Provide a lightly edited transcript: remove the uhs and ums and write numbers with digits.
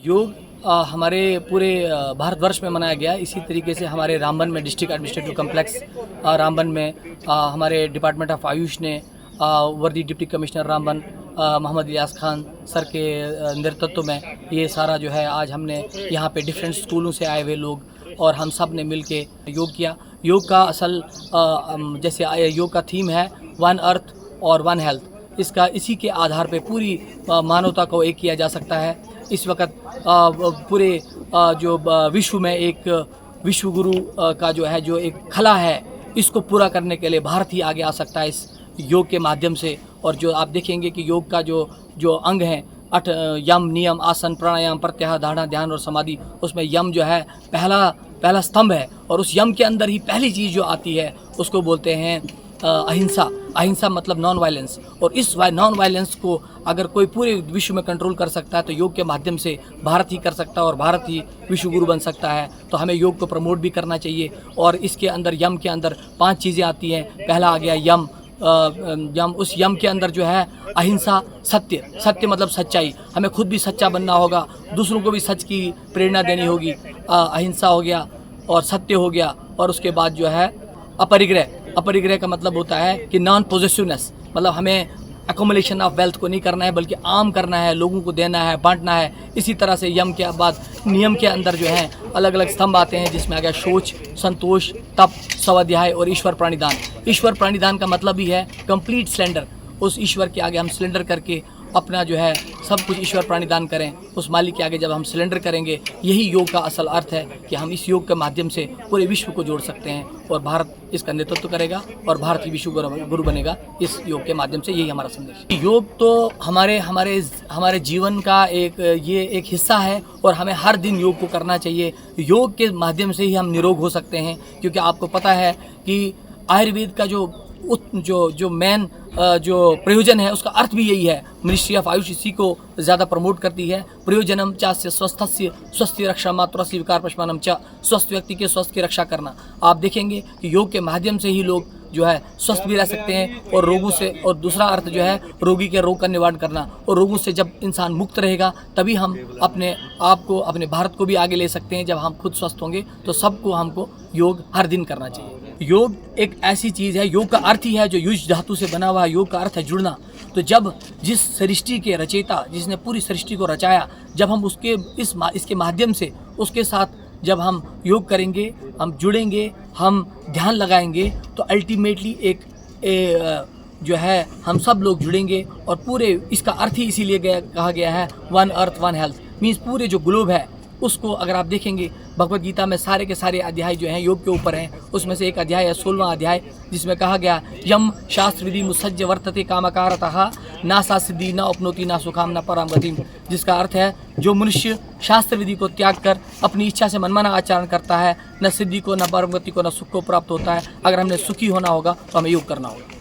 योग हमारे पूरे भारतवर्ष में मनाया गया। इसी तरीके से हमारे रामबन में डिस्ट्रिक्ट एडमिनिस्ट्रेटिव कम्प्लेक्स रामबन में हमारे डिपार्टमेंट ऑफ आयुष ने वर्दी deputy commissioner Ramban Mohammad Ilyas Khan sir के नेतृत्व में ये सारा जो है आज हमने यहाँ पे डिफरेंट स्कूलों से आए हुए लोग और हम सब ने मिल के योग किया। योग का असल जैसे योग का थीम है वन अर्थ और वन हेल्थ। इसी के आधार पे पूरी मानवता को एक किया जा सकता है। इस वक्त पूरे जो विश्व में एक विश्व गुरु का जो एक खला है, इसको पूरा करने के लिए भारत ही आगे आ सकता है इस योग के माध्यम से। और जो आप देखेंगे कि योग का जो अंग हैं 8 यम, नियम, आसन, प्राणायाम, प्रत्याहार, धारणा, ध्यान और समाधि, उसमें यम जो है पहला स्तंभ है। और उस यम के अंदर ही पहली चीज़ जो आती है उसको बोलते हैं अहिंसा। अहिंसा मतलब नॉन वायलेंस। और इस नॉन वायलेंस को अगर कोई पूरे विश्व में कंट्रोल कर सकता है तो योग के माध्यम से भारत ही कर सकता है और भारत ही विश्व गुरु बन सकता है। तो हमें योग को प्रमोट भी करना चाहिए। और इसके अंदर यम के अंदर 5 चीज़ें आती हैं। पहला आ गया यम। उस यम के अंदर जो है अहिंसा, सत्य मतलब सच्चाई। हमें खुद भी सच्चा बनना होगा, दूसरों को भी सच की प्रेरणा देनी होगी। अहिंसा हो गया और सत्य हो गया। और उसके बाद जो है अपरिग्रह का मतलब होता है कि नॉन पोजेसिवनेस, मतलब हमें एकोमुलेशन ऑफ वेल्थ को नहीं करना है बल्कि आम करना है, लोगों को देना है, बांटना है। इसी तरह से यम के बाद नियम के अंदर जो है अलग अलग स्तंभ आते हैं, जिसमें आ गया शौच, संतोष, तप, स्वाध्याय और ईश्वर प्राणिदान। ईश्वर प्राणिदान का मतलब ही है कंप्लीट सिलेंडर। उस ईश्वर के आगे हम सिलेंडर करके अपना जो है सब कुछ ईश्वर प्राणिदान करें। उस मालिक के आगे जब हम सिलेंडर करेंगे, यही योग का असल अर्थ है कि हम इस योग के माध्यम से पूरे विश्व को जोड़ सकते हैं और भारत इसका नेतृत्व करेगा और भारत ही विश्व गुरु बनेगा इस योग के माध्यम से। यही हमारा संदेश है। योग तो हमारे जीवन का एक हिस्सा है और हमें हर दिन योग को करना चाहिए। योग के माध्यम से ही हम निरोग हो सकते हैं, क्योंकि आपको पता है कि आयुर्वेद का जो मेन जो प्रयोजन है उसका अर्थ भी यही है। मिनिस्ट्री ऑफ आयुष इसी को ज़्यादा प्रमोट करती है। प्रयोजनम चास्य स्वस्थस्य स्वस्थ रक्षा मात्रा स्वीकार पश्मानम च, स्वस्थ व्यक्ति के स्वस्थ की रक्षा करना। आप देखेंगे कि योग के माध्यम से ही लोग जो है स्वस्थ भी रह सकते हैं और रोगों से, और दूसरा अर्थ जो है रोगी के रोग का निवारण करना। और रोगों से जब इंसान मुक्त रहेगा तभी हम अपने आप को, अपने भारत को भी आगे ले सकते हैं। जब हम खुद स्वस्थ होंगे तो सबको हमको योग हर दिन करना चाहिए। योग एक ऐसी चीज़ है, योग का अर्थ ही है जो युज धातु से बना हुआ है। योग का अर्थ है जुड़ना। तो जब जिस सृष्टि के रचयिता, जिसने पूरी सृष्टि को रचाया, जब हम इसके माध्यम से उसके साथ जब हम योग करेंगे, हम जुड़ेंगे, हम ध्यान लगाएंगे, तो अल्टीमेटली जो है हम सब लोग जुड़ेंगे। और पूरे इसका अर्थ ही इसीलिए कहा गया है one earth one health. Means पूरे जो ग्लोब है उसको अगर आप देखेंगे, भगवद गीता में सारे के सारे अध्याय जो हैं योग के ऊपर हैं। उसमें से एक अध्याय है 16वां अध्याय, जिसमें कहा गया यम शास्त्र विधि मुसज्ज वर्तते कामकारतः ना सा सिद्धि न अपनोति ना सुखाम न पराम गतिम। जिसका अर्थ है जो मनुष्य शास्त्र विधि को त्याग कर अपनी इच्छा से मनमाना आचरण करता है, न सिद्धि को, न परम गति को, न सुख को प्राप्त होता है। अगर हमने सुखी होना होगा तो हमें योग करना होगा।